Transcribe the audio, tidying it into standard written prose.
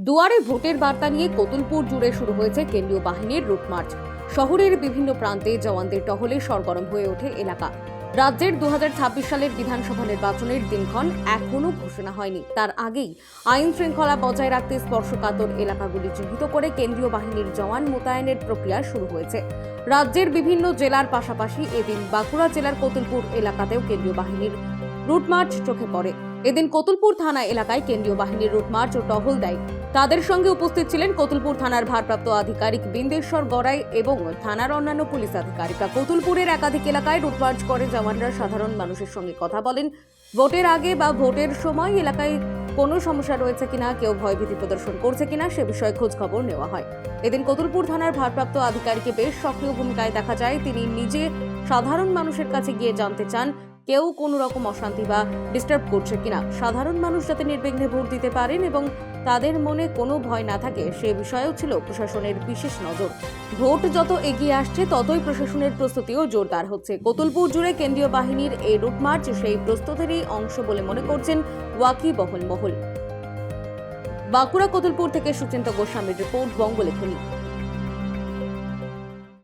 দুয়ারে ভোটের বার্তা নিয়ে কোতুলপুর জুড়ে শুরু হয়েছে কেন্দ্রীয় বাহিনীর রুট মার্চ। শহরের বিভিন্ন প্রান্তে জওয়ানদের টহলে সরগরম হয়ে ওঠে এলাকা। রাজ্যের 2026 সালের বিধানসভা নির্বাচনের দিনক্ষণ এখনো ঘোষণা হয়নি, তার আগেই আইন শৃঙ্খলা বজায় রাখতে স্পর্শকাতর এলাকাগুলি চিহ্নিত করে কেন্দ্রীয় বাহিনীর জওয়ান মোতায়েনের প্রক্রিয়া শুরু হয়েছে। রাজ্যের বিভিন্ন জেলার পাশাপাশি এদিন বাঁকুড়া জেলার কোতুলপুর এলাকাতেও কেন্দ্রীয় বাহিনীর রুট মার্চ চোখে পড়ে। এদিন কোতুলপুর থানা এলাকায় কেন্দ্রীয় বাহিনীর রুট মার্চ ও টহল দেয়। তাদের সঙ্গে উপস্থিত ছিলেন কোতুলপুর থানার ভারপ্রাপ্ত আধিকারিক বিন্দেশ্বর গড়াই এবং থানার অন্যান্য পুলিশ আধিকারিকরা। কোতুলপুরের একাধিক এলাকায় রুট মার্চ করে জওয়ানরা সাধারণ মানুষের সঙ্গে কথা বলেন। ভোটের আগে বা ভোটের সময় এলাকায় কোনো সমস্যা রয়েছে কিনা, কেউ ভয়ভীতি প্রদর্শন করছে কিনা সে বিষয়ে খোঁজ খবর নেওয়া হয়। এদিন কোতুলপুর থানার ভারপ্রাপ্ত আধিকারিককে বেশ সক্রিয় ভূমিকায় দেখা যায়। তিনি নিজে সাধারণ মানুষের কাছে গিয়ে জানতে চান কেউ কোনো রকম অশান্তি বা ডিস্টার্ব করছে কিনা, সাধারণ মানুষ যাতে নির্বিঘ্নে ভোট দিতে পারেন এবং তাদের মনে কোনো ভয় না থাকে সে বিষয়েও ছিল প্রশাসনের বিশেষ নজর। ভোট যত এগিয়ে আসছে ততই প্রশাসনের প্রস্তুতিও জোরদার হচ্ছে। কোতুলপুর জুড়ে কেন্দ্রীয় বাহিনীর এই রুট মার্চ সেই প্রস্তুতিরই অংশ বলে মনে করছেন ওয়াকিবহল মহল। বাঁকুড়া কোতুলপুর থেকে সুচিন্ত গোস্বামীর রিপোর্ট, বঙ্গলেখনী।